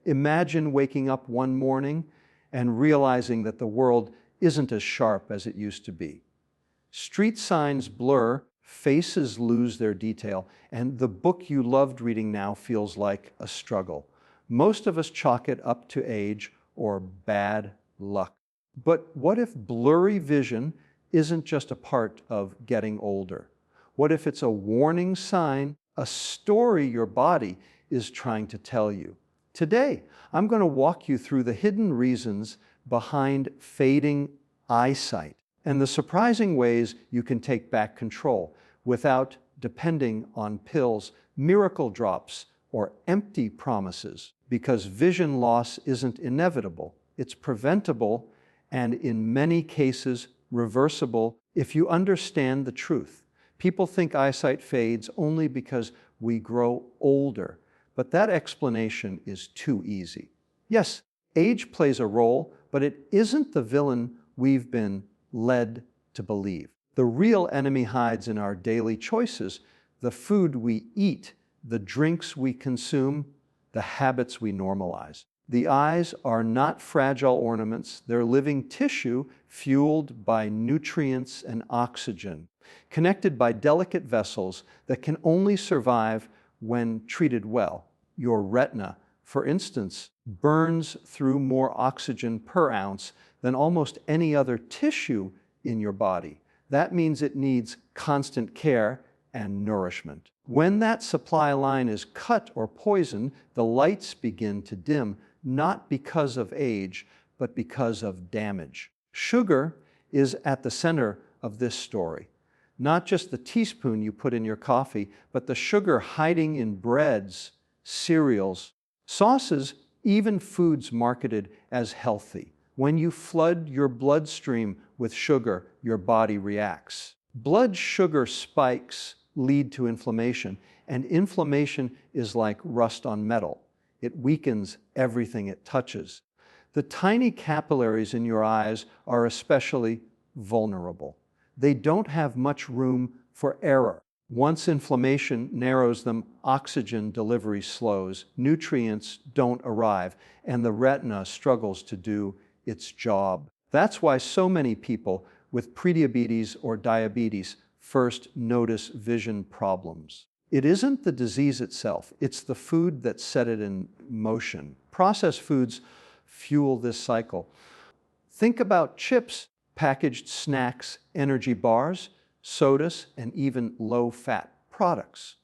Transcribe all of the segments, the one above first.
Imagine waking up one morning and realizing that the world isn't as sharp as it used to be. Street signs blur, faces lose their detail, and the book you loved reading now feels like a struggle. Most of us chalk it up to age or bad luck. But what if blurry vision isn't just a part of getting older? What if it's a warning sign, a story your body is trying to tell you? Today, I'm going to walk you through the hidden reasons behind fading eyesight and the surprising ways you can take back control without depending on pills, miracle drops, or empty promises, because vision loss isn't inevitable. It's preventable and in many cases reversible if you understand the truth. People think eyesight fades only because we grow older, but that explanation is too easy. Yes, age plays a role, but it isn't the villain we've been led to believe. The real enemy hides in our daily choices, the food we eat, the drinks we consume, the habits we normalize. The eyes are not fragile ornaments. They're living tissue fueled by nutrients and oxygen, connected by delicate vessels that can only survive when treated well. Your retina, for instance, burns through more oxygen per ounce than almost any other tissue in your body. That means it needs constant care and nourishment. When that supply line is cut or poisoned, the lights begin to dim, not because of age, but because of damage. Sugar is at the center of this story. Not just the teaspoon you put in your coffee, but the sugar hiding in breads, cereals, sauces, even foods marketed as healthy. When you flood your bloodstream with sugar, your body reacts. Blood sugar spikes lead to inflammation, and inflammation is like rust on metal. It weakens everything it touches. The tiny capillaries in your eyes are especially vulnerable. They don't have much room for error. Once inflammation narrows them, oxygen delivery slows, nutrients don't arrive, and the retina struggles to do its job. That's why so many people with prediabetes or diabetes first notice vision problems. It isn't the disease itself, it's the food that set it in motion. Processed foods fuel this cycle. Think about chips, packaged snacks, energy bars, sodas, and even low-fat products.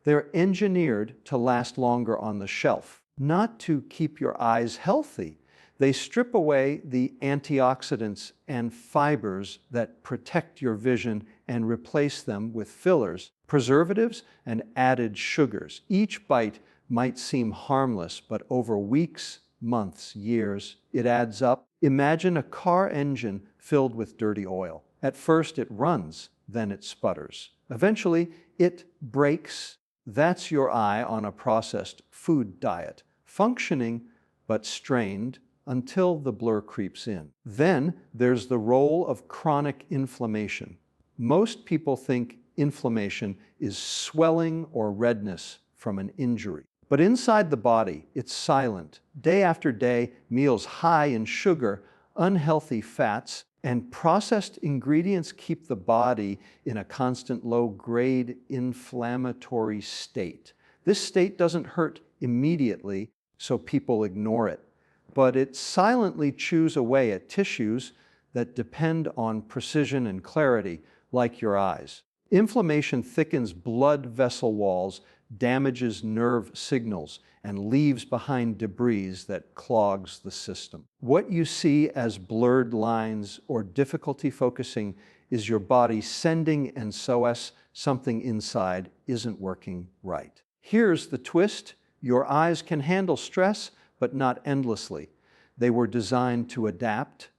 They're engineered to last longer on the shelf, not to keep your eyes healthy. They strip away the antioxidants and fibers that protect your vision and replace them with fillers, preservatives, and added sugars. Each bite might seem harmless, but over weeks, months, years, it adds up. Imagine a car engine filled with dirty oil. At first it runs, then it sputters. Eventually it breaks. That's your eye on a processed food diet, functioning but strained until the blur creeps in. Then there's the role of chronic inflammation. Most people think inflammation is swelling or redness from an injury. But inside the body, it's silent. Day after day, meals high in sugar, unhealthy fats, and processed ingredients keep the body in a constant low-grade inflammatory state. This state doesn't hurt immediately, so people ignore it. But it silently chews away at tissues that depend on precision and clarity, like your eyes. Inflammation thickens blood vessel walls, damages nerve signals, and leaves behind debris that clogs the system. What you see as blurred lines or difficulty focusing is your body sending an SOS something inside isn't working right. Here's the twist. Your eyes can handle stress, but not endlessly. They were designed to adapt,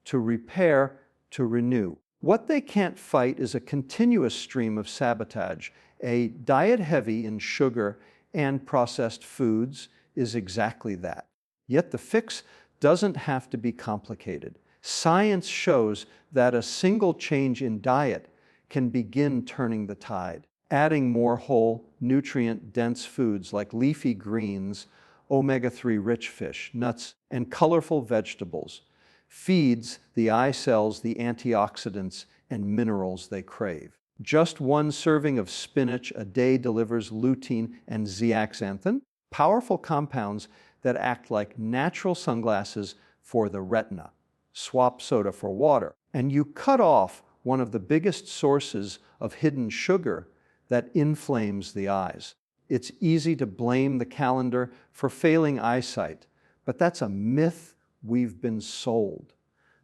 to repair, to renew. What they can't fight is a continuous stream of sabotage. A diet heavy in sugar and processed foods is exactly that. Yet the fix doesn't have to be complicated. Science shows that a single change in diet can begin turning the tide. Adding more whole, nutrient-dense foods like leafy greens, omega-3 rich fish, nuts, and colorful vegetables, feeds the eye cells the antioxidants and minerals they crave. Just one serving of spinach a day delivers lutein and zeaxanthin, powerful compounds that act like natural sunglasses for the retina. Swap soda for water, and you cut off one of the biggest sources of hidden sugar that inflames the eyes. It's easy to blame the calendar for failing eyesight, but that's a myth we've been sold.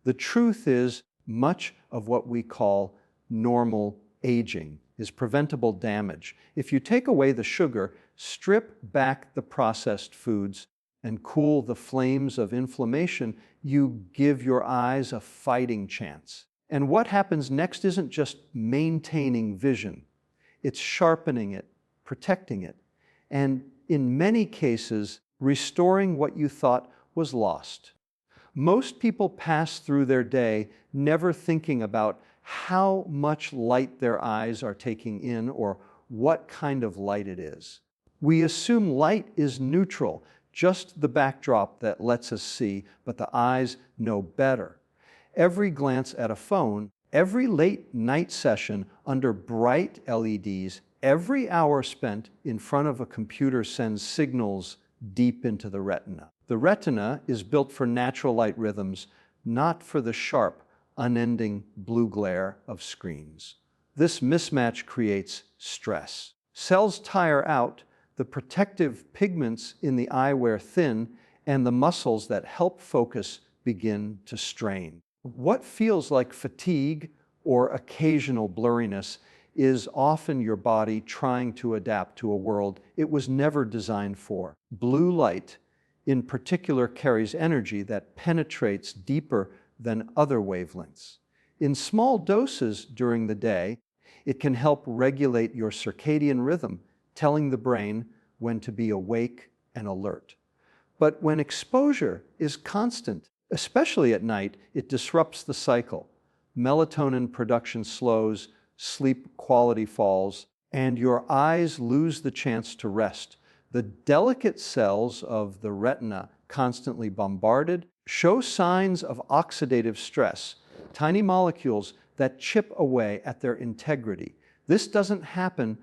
The truth is, much of what we call normal aging is preventable damage. If you take away the sugar, strip back the processed foods, and cool the flames of inflammation, you give your eyes a fighting chance. And what happens next isn't just maintaining vision. It's sharpening it, protecting it, and in many cases, restoring what you thought was lost. Most people pass through their day never thinking about how much light their eyes are taking in or what kind of light it is. We assume light is neutral, just the backdrop that lets us see, but the eyes know better. Every glance at a phone, every late night session under bright LEDs, every hour spent in front of a computer sends signals deep into the retina. The retina is built for natural light rhythms, not for the sharp, unending blue glare of screens. This mismatch creates stress. Cells tire out, the protective pigments in the eye wear thin, and the muscles that help focus begin to strain. What feels like fatigue or occasional blurriness is often your body trying to adapt to a world it was never designed for. Blue light, in particular, carries energy that penetrates deeper than other wavelengths. In small doses during the day, it can help regulate your circadian rhythm, telling the brain when to be awake and alert. But when exposure is constant, especially at night, it disrupts the cycle. Melatonin production slows, sleep quality falls, and your eyes lose the chance to rest. The delicate cells of the retina, constantly bombarded, show signs of oxidative stress, tiny molecules that chip away at their integrity. This doesn't happen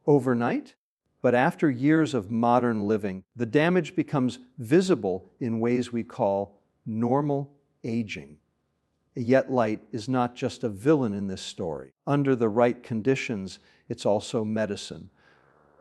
overnight, but after years of modern living, the damage becomes visible in ways we call normal aging. Yet light is not just a villain in this story. Under the right conditions, it's also medicine.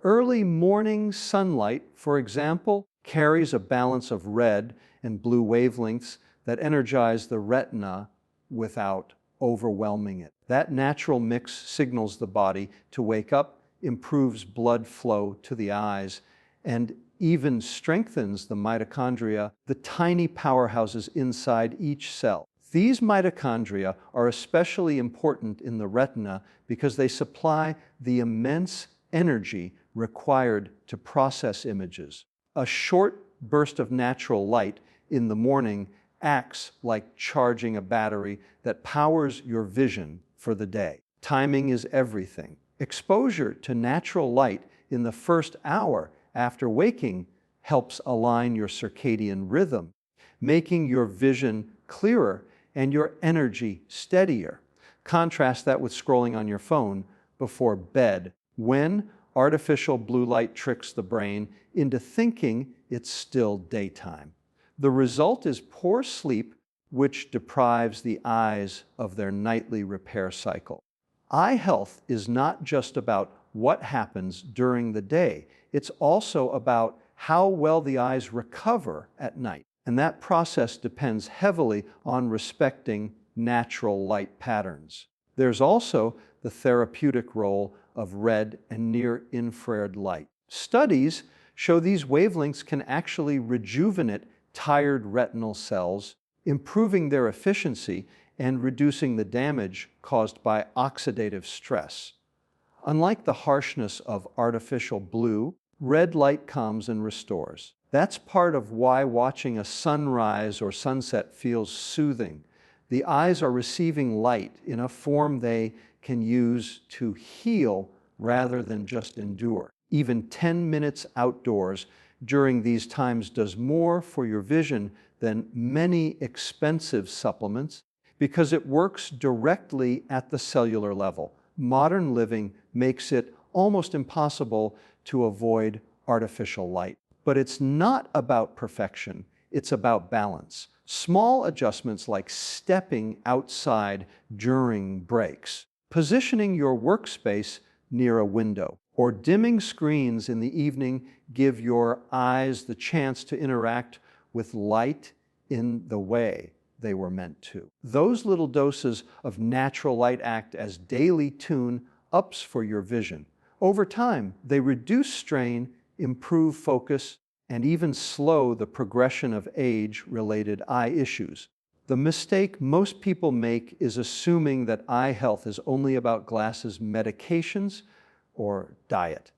Early morning sunlight, for example, carries a balance of red and blue wavelengths that energize the retina without overwhelming it. That natural mix signals the body to wake up, improves blood flow to the eyes, and even strengthens the mitochondria, the tiny powerhouses inside each cell. These mitochondria are especially important in the retina because they supply the immense energy required to process images. A short burst of natural light in the morning acts like charging a battery that powers your vision for the day. Timing is everything. Exposure to natural light in the first hour after waking helps align your circadian rhythm, making your vision clearer and your energy steadier. Contrast that with scrolling on your phone before bed, when artificial blue light tricks the brain into thinking it's still daytime. The result is poor sleep, which deprives the eyes of their nightly repair cycle. Eye health is not just about what happens during the day. It's also about how well the eyes recover at night. And that process depends heavily on respecting natural light patterns. There's also the therapeutic role of red and near-infrared light. Studies show these wavelengths can actually rejuvenate tired retinal cells, improving their efficiency and reducing the damage caused by oxidative stress. Unlike the harshness of artificial blue, red light calms and restores. That's part of why watching a sunrise or sunset feels soothing. The eyes are receiving light in a form they can use to heal rather than just endure. Even 10 minutes outdoors during these times does more for your vision than many expensive supplements because it works directly at the cellular level. Modern living makes it almost impossible to avoid artificial light. But it's not about perfection, it's about balance. Small adjustments like stepping outside during breaks, positioning your workspace near a window, or dimming screens in the evening give your eyes the chance to interact with light in the way they were meant to. Those little doses of natural light act as daily tune-ups for your vision. Over time, they reduce strain, improve focus, and even slow the progression of age-related eye issues. The mistake most people make is assuming that eye health is only about glasses, medications, or diet.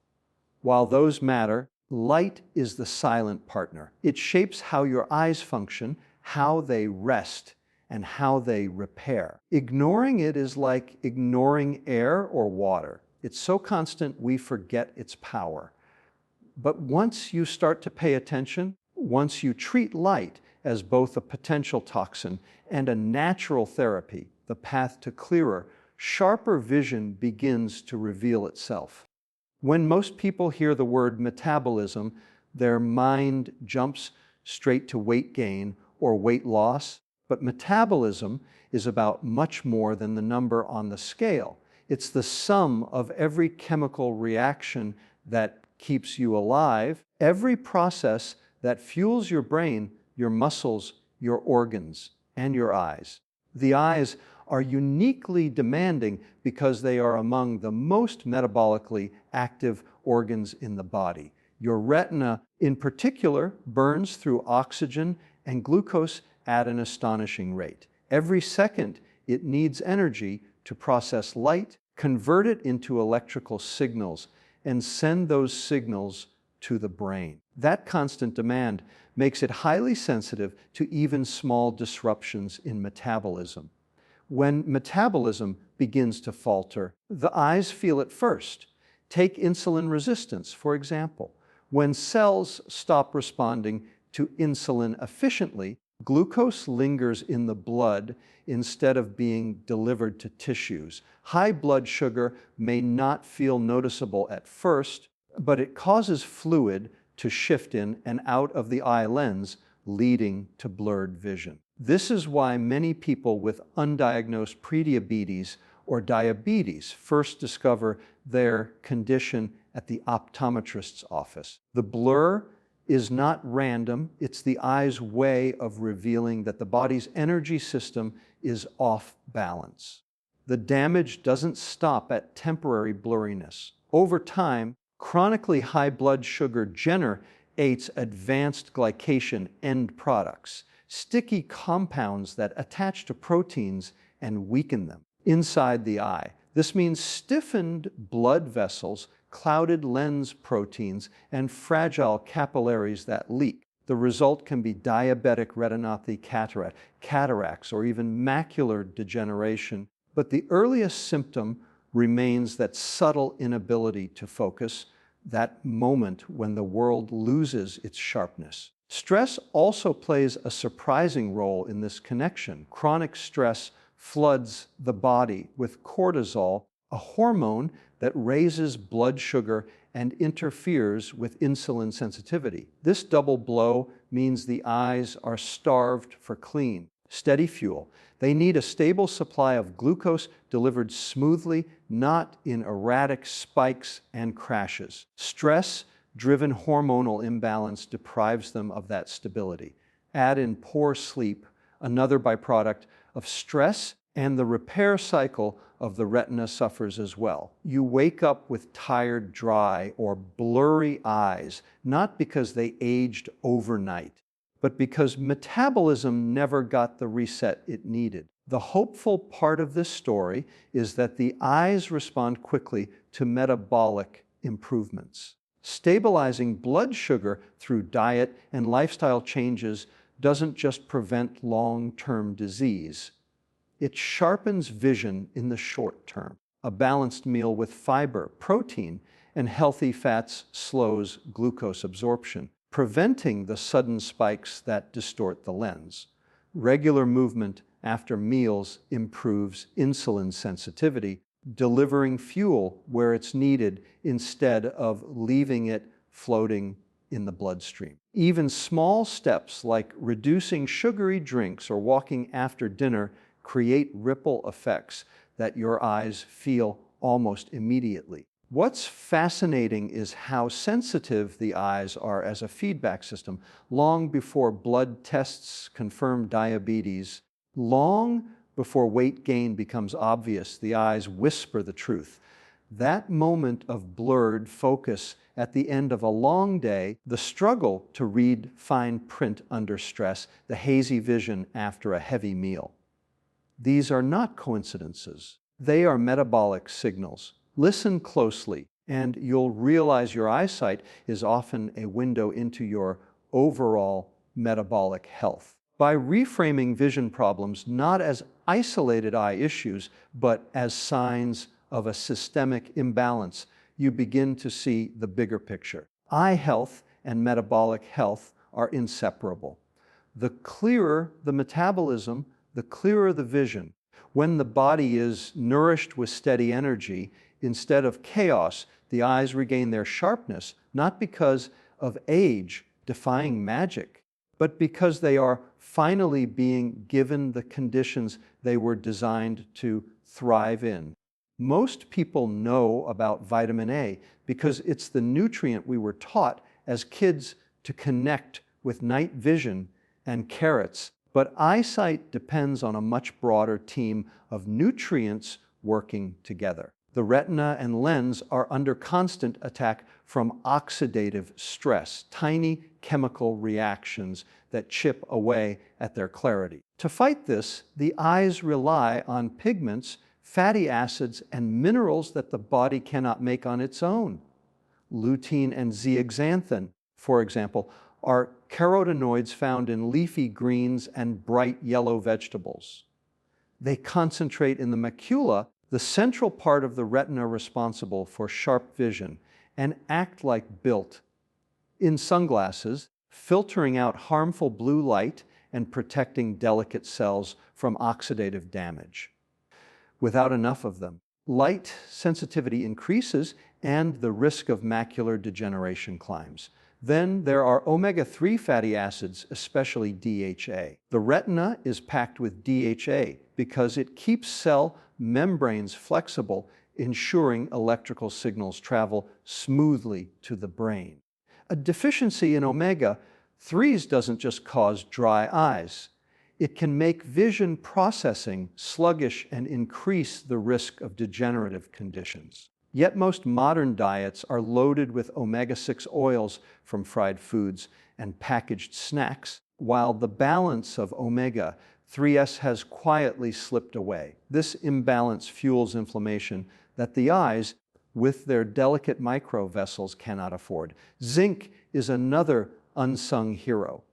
While those matter, light is the silent partner. It shapes how your eyes function, how they rest, and how they repair. Ignoring it is like ignoring air or water. It's so constant we forget its power. But once you start to pay attention, once you treat light as both a potential toxin and a natural therapy, the path to clearer, sharper vision begins to reveal itself. When most people hear the word metabolism, their mind jumps straight to weight gain or weight loss. But metabolism is about much more than the number on the scale. It's the sum of every chemical reaction that keeps you alive, every process that fuels your brain, your muscles, your organs, and your eyes. The eyes are uniquely demanding because they are among the most metabolically active organs in the body. Your retina, in particular, burns through oxygen and glucose at an astonishing rate. Every second, it needs energy to process light, convert it into electrical signals, and send those signals to the brain. That constant demand makes it highly sensitive to even small disruptions in metabolism. When metabolism begins to falter, the eyes feel it first. Take insulin resistance, for example. When cells stop responding to insulin efficiently, glucose lingers in the blood instead of being delivered to tissues. High blood sugar may not feel noticeable at first, but it causes fluid to shift in and out of the eye lens, leading to blurred vision. This is why many people with undiagnosed prediabetes or diabetes first discover their condition at the optometrist's office. The blur is not random, it's the eye's way of revealing that the body's energy system is off balance. The damage doesn't stop at temporary blurriness. Over time, chronically high blood sugar generates advanced glycation end products, sticky compounds that attach to proteins and weaken them inside the eye. This means stiffened blood vessels, clouded lens proteins, and fragile capillaries that leak. The result can be diabetic retinopathy, cataracts, or even macular degeneration. But the earliest symptom remains that subtle inability to focus, that moment when the world loses its sharpness. Stress also plays a surprising role in this connection. Chronic stress floods the body with cortisol, a hormone that raises blood sugar and interferes with insulin sensitivity. This double blow means the eyes are starved for clean, steady fuel. They need a stable supply of glucose delivered smoothly, not in erratic spikes and crashes. Stress-driven hormonal imbalance deprives them of that stability. Add in poor sleep, another byproduct of stress, and the repair cycle of the retina suffers as well. You wake up with tired, dry, or blurry eyes, not because they aged overnight, but because metabolism never got the reset it needed. The hopeful part of this story is that the eyes respond quickly to metabolic improvements. Stabilizing blood sugar through diet and lifestyle changes doesn't just prevent long-term disease. It sharpens vision in the short term. A balanced meal with fiber, protein, and healthy fats slows glucose absorption. preventing the sudden spikes that distort the lens. Regular movement after meals improves insulin sensitivity, delivering fuel where it's needed instead of leaving it floating in the bloodstream. Even small steps like reducing sugary drinks or walking after dinner create ripple effects that your eyes feel almost immediately. What's fascinating is how sensitive the eyes are as a feedback system. Long before blood tests confirm diabetes, long before weight gain becomes obvious, the eyes whisper the truth. That moment of blurred focus at the end of a long day, the struggle to read fine print under stress, the hazy vision after a heavy meal. These are not coincidences. They are metabolic signals. Listen closely, and you'll realize your eyesight is often a window into your overall metabolic health. By reframing vision problems not as isolated eye issues, but as signs of a systemic imbalance, you begin to see the bigger picture. Eye health and metabolic health are inseparable. The clearer the metabolism, the clearer the vision. When the body is nourished with steady energy, instead of chaos, the eyes regain their sharpness, not because of age defying magic, but because they are finally being given the conditions they were designed to thrive in. Most people know about vitamin A because it's the nutrient we were taught as kids to connect with night vision and carrots. But eyesight depends on a much broader team of nutrients working together. The retina and lens are under constant attack from oxidative stress, tiny chemical reactions that chip away at their clarity. To fight this, the eyes rely on pigments, fatty acids, and minerals that the body cannot make on its own. Lutein and zeaxanthin, for example, are carotenoids found in leafy greens and bright yellow vegetables. They concentrate in the macula, the central part of the retina responsible for sharp vision, and act like biltong in sunglasses, filtering out harmful blue light and protecting delicate cells from oxidative damage. Without enough of them, light sensitivity increases and the risk of macular degeneration climbs. Then there are omega-3 fatty acids, especially DHA. The retina is packed with DHA because it keeps cell membranes flexible, ensuring electrical signals travel smoothly to the brain. A deficiency in omega-3s doesn't just cause dry eyes. It can make vision processing sluggish and increase the risk of degenerative conditions. Yet most modern diets are loaded with omega-6 oils from fried foods and packaged snacks, while the balance of omega-3s has quietly slipped away. This imbalance fuels inflammation that the eyes, with their delicate microvessels, cannot afford. Zinc is another unsung hero.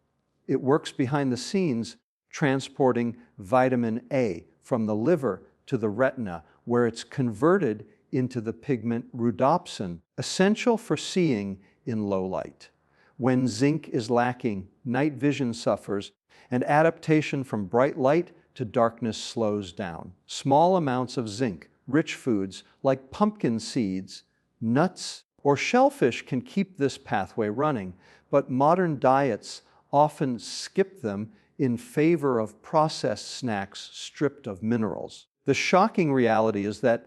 It works behind the scenes, transporting vitamin A from the liver to the retina, where it's converted into the pigment rhodopsin, essential for seeing in low light. When zinc is lacking, night vision suffers, and adaptation from bright light to darkness slows down. Small amounts of zinc-rich foods like pumpkin seeds, nuts, or shellfish can keep this pathway running, but modern diets often skip them in favor of processed snacks stripped of minerals. The shocking reality is that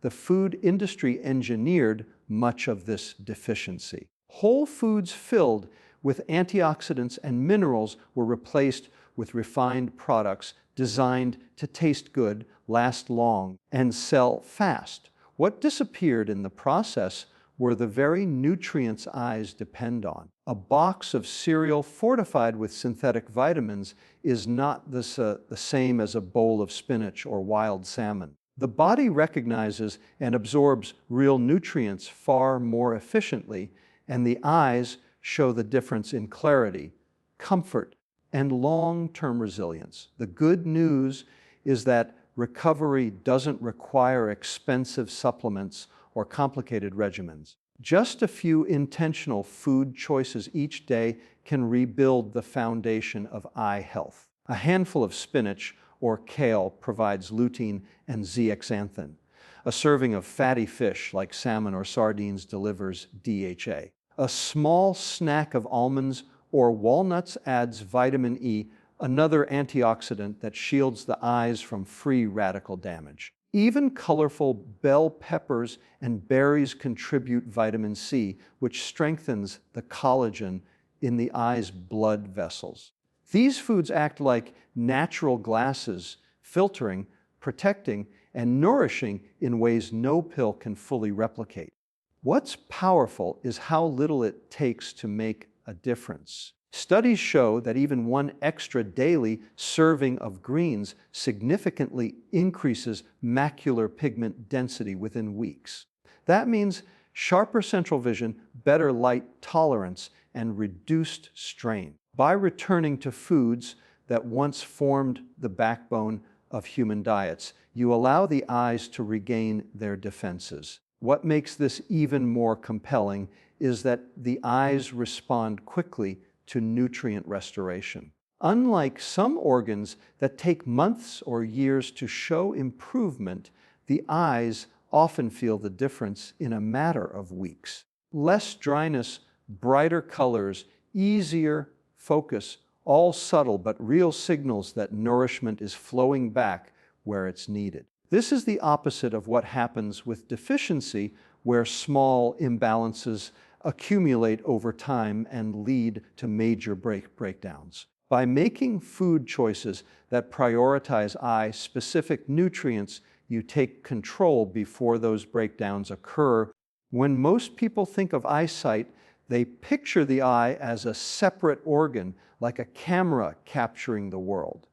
the food industry engineered much of this deficiency. Whole foods filled with antioxidants and minerals were replaced with refined products designed to taste good, last long, and sell fast. What disappeared in the process were the very nutrients eyes depend on. A box of cereal fortified with synthetic vitamins is not the same as a bowl of spinach or wild salmon. The body recognizes and absorbs real nutrients far more efficiently, and the eyes show the difference in clarity, comfort, and long-term resilience. The good news is that recovery doesn't require expensive supplements or complicated regimens. Just a few intentional food choices each day can rebuild the foundation of eye health. A handful of spinach or kale provides lutein and zeaxanthin. A serving of fatty fish like salmon or sardines delivers DHA. A small snack of almonds or walnuts adds vitamin E, another antioxidant that shields the eyes from free radical damage. Even colorful bell peppers and berries contribute vitamin C, which strengthens the collagen in the eye's blood vessels. These foods act like natural glasses, filtering, protecting, and nourishing in ways no pill can fully replicate. What's powerful is how little it takes to make a difference. Studies show that even one extra daily serving of greens significantly increases macular pigment density within weeks. That means sharper central vision, better light tolerance, and reduced strain. By returning to foods that once formed the backbone of human diets, you allow the eyes to regain their defenses. What makes this even more compelling is that the eyes respond quickly to nutrient restoration. Unlike some organs that take months or years to show improvement, the eyes often feel the difference in a matter of weeks. Less dryness, brighter colors, easier focus, all subtle but real signals that nourishment is flowing back where it's needed. This is the opposite of what happens with deficiency, where small imbalances accumulate over time and lead to major breakdowns. By making food choices that prioritize eye-specific nutrients, you take control before those breakdowns occur. When most people think of eyesight, they picture the eye as a separate organ, like a camera capturing the world.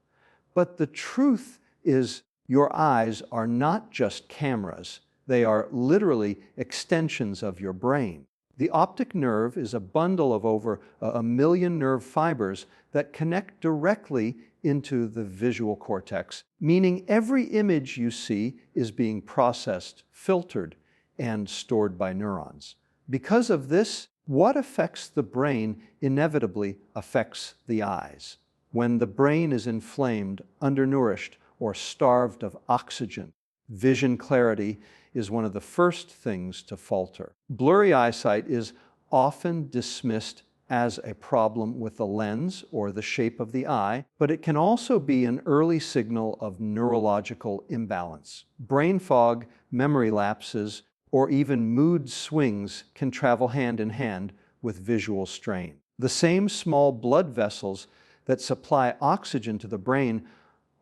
But the truth is, your eyes are not just cameras. They are literally extensions of your brain. The optic nerve is a bundle of over 1 million nerve fibers that connect directly into the visual cortex, meaning every image you see is being processed, filtered, and stored by neurons. Because of this, what affects the brain inevitably affects the eyes. When the brain is inflamed, undernourished, or starved of oxygen, vision clarity is one of the first things to falter. Blurry eyesight is often dismissed as a problem with the lens or the shape of the eye, but it can also be an early signal of neurological imbalance. Brain fog, memory lapses, or even mood swings can travel hand in hand with visual strain. The same small blood vessels that supply oxygen to the brain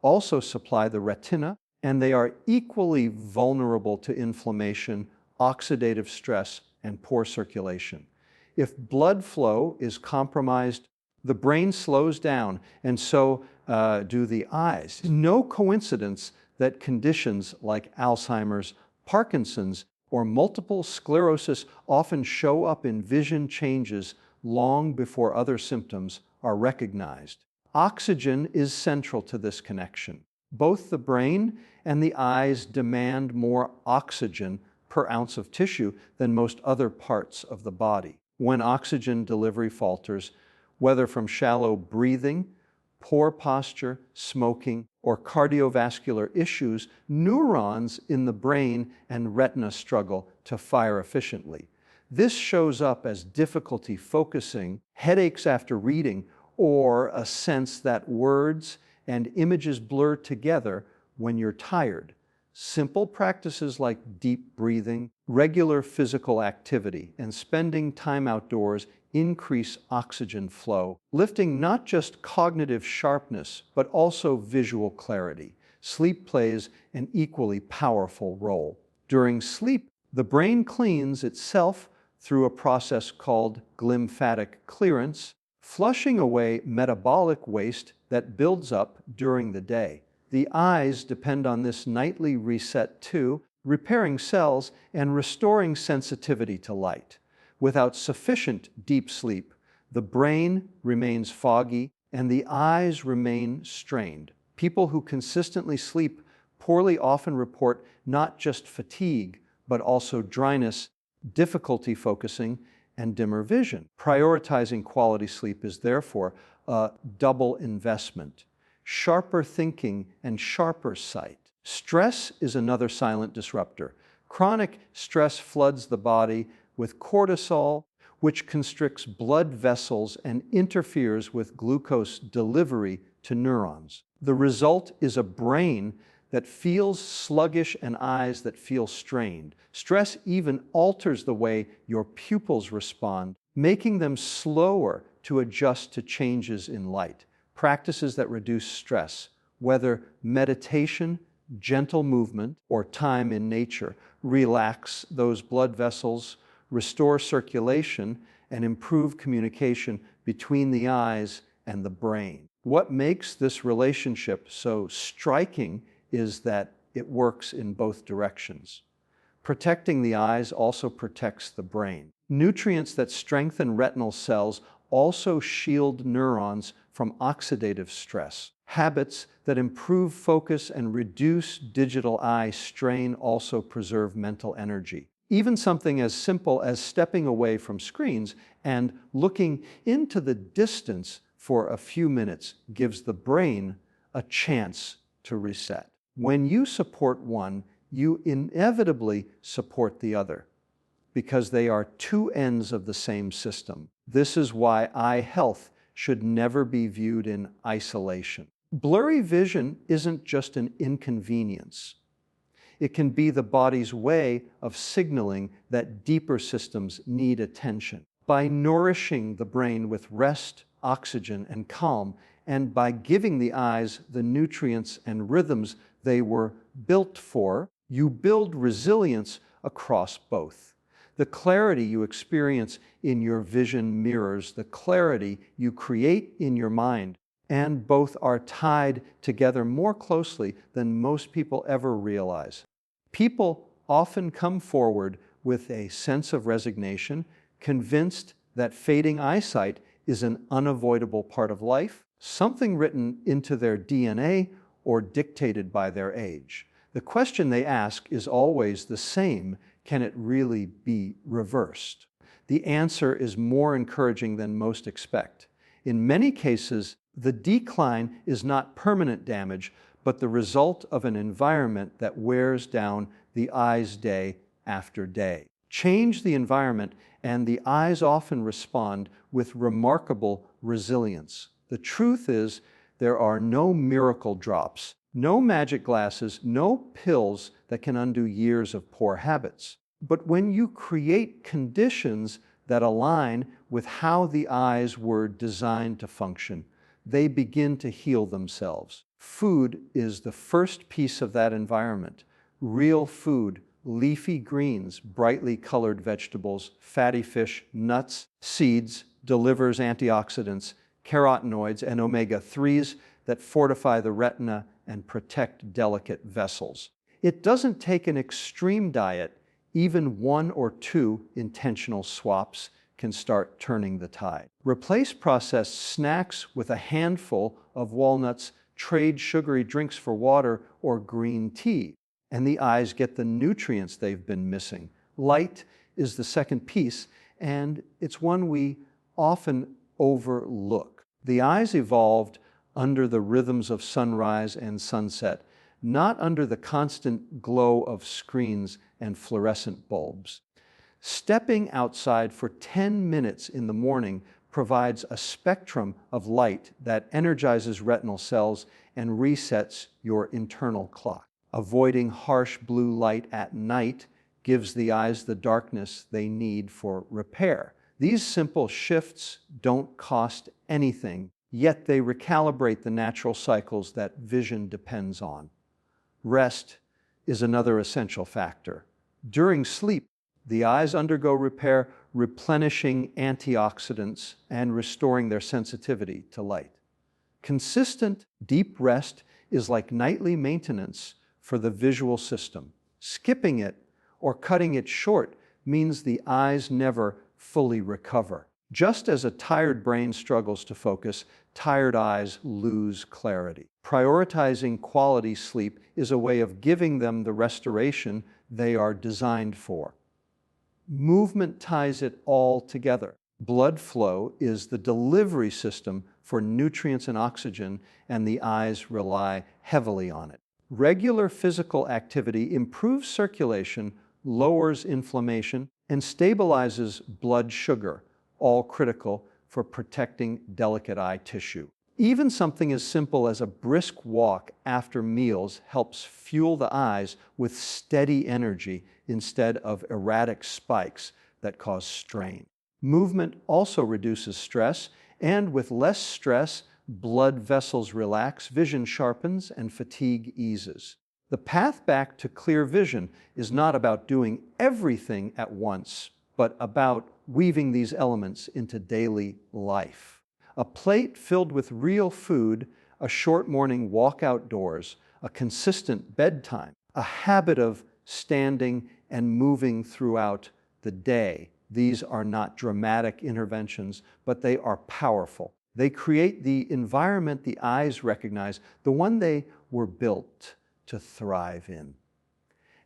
also supply the retina, and they are equally vulnerable to inflammation, oxidative stress, and poor circulation. If blood flow is compromised, the brain slows down, and so do the eyes. No coincidence that conditions like Alzheimer's, Parkinson's, or multiple sclerosis often show up in vision changes long before other symptoms are recognized. Oxygen is central to this connection. Both the brain and the eyes demand more oxygen per ounce of tissue than most other parts of the body. When oxygen delivery falters, whether from shallow breathing, poor posture, smoking, or cardiovascular issues, neurons in the brain and retina struggle to fire efficiently. This shows up as difficulty focusing, headaches after reading, or a sense that words and images blur together when you're tired. Simple practices like deep breathing, regular physical activity, and spending time outdoors increase oxygen flow, lifting not just cognitive sharpness, but also visual clarity. Sleep plays an equally powerful role. During sleep, the brain cleans itself through a process called glymphatic clearance, flushing away metabolic waste that builds up during the day. The eyes depend on this nightly reset too, repairing cells and restoring sensitivity to light. Without sufficient deep sleep, the brain remains foggy and the eyes remain strained. People who consistently sleep poorly often report not just fatigue, but also dryness difficulty focusing, and dimmer vision. Prioritizing quality sleep is therefore a double investment: sharper thinking and sharper sight. Stress is another silent disruptor. Chronic stress floods the body with cortisol, which constricts blood vessels and interferes with glucose delivery to neurons. The result is a brain that feels sluggish and eyes that feel strained. Stress even alters the way your pupils respond, making them slower to adjust to changes in light. Practices that reduce stress, whether meditation, gentle movement, or time in nature, relax those blood vessels, restore circulation, and improve communication between the eyes and the brain. What makes this relationship so striking is that it works in both directions. Protecting the eyes also protects the brain. Nutrients that strengthen retinal cells also shield neurons from oxidative stress. Habits that improve focus and reduce digital eye strain also preserve mental energy. Even something as simple as stepping away from screens and looking into the distance for a few minutes gives the brain a chance to reset. When you support one, you inevitably support the other, because they are two ends of the same system. This is why eye health should never be viewed in isolation. Blurry vision isn't just an inconvenience. It can be the body's way of signaling that deeper systems need attention. By nourishing the brain with rest, oxygen, and calm, and by giving the eyes the nutrients and rhythms they were built for, you build resilience across both. The clarity you experience in your vision mirrors the clarity you create in your mind, and both are tied together more closely than most people ever realize. People often come forward with a sense of resignation, convinced that fading eyesight is an unavoidable part of life, something written into their DNA or dictated by their age. The question they ask is always the same: can it really be reversed? The answer is more encouraging than most expect. In many cases, the decline is not permanent damage, but the result of an environment that wears down the eyes day after day. Change the environment, and the eyes often respond with remarkable resilience. The truth is, there are no miracle drops, no magic glasses, no pills that can undo years of poor habits. But when you create conditions that align with how the eyes were designed to function, they begin to heal themselves. Food is the first piece of that environment. Real food, leafy greens, brightly colored vegetables, fatty fish, nuts, seeds, delivers antioxidants, carotenoids, and omega-3s that fortify the retina and protect delicate vessels. It doesn't take an extreme diet. Even 1 or 2 intentional swaps can start turning the tide. Replace processed snacks with a handful of walnuts, trade sugary drinks for water or green tea, and the eyes get the nutrients they've been missing. Light is the second piece, and it's one we often overlook. The eyes evolved under the rhythms of sunrise and sunset, not under the constant glow of screens and fluorescent bulbs. Stepping outside for 10 minutes in the morning provides a spectrum of light that energizes retinal cells and resets your internal clock. Avoiding harsh blue light at night gives the eyes the darkness they need for repair. These simple shifts don't cost anything, yet they recalibrate the natural cycles that vision depends on. Rest is another essential factor. During sleep, the eyes undergo repair, replenishing antioxidants and restoring their sensitivity to light. Consistent, deep rest is like nightly maintenance for the visual system. Skipping it or cutting it short means the eyes never fully recover. Just as a tired brain struggles to focus, tired eyes lose clarity. Prioritizing quality sleep is a way of giving them the restoration they are designed for. Movement ties it all together. Blood flow is the delivery system for nutrients and oxygen, and the eyes rely heavily on it. Regular physical activity improves circulation, lowers inflammation, and stabilizes blood sugar, all critical for protecting delicate eye tissue. Even something as simple as a brisk walk after meals helps fuel the eyes with steady energy instead of erratic spikes that cause strain. Movement also reduces stress, and with less stress, blood vessels relax, vision sharpens, and fatigue eases. The path back to clear vision is not about doing everything at once, but about weaving these elements into daily life. A plate filled with real food, a short morning walk outdoors, a consistent bedtime, a habit of standing and moving throughout the day. These are not dramatic interventions, but they are powerful. They create the environment the eyes recognize, the one they were built to thrive in.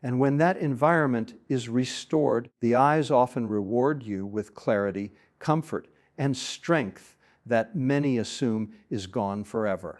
And when that environment is restored, the eyes often reward you with clarity, comfort, and strength that many assume is gone forever.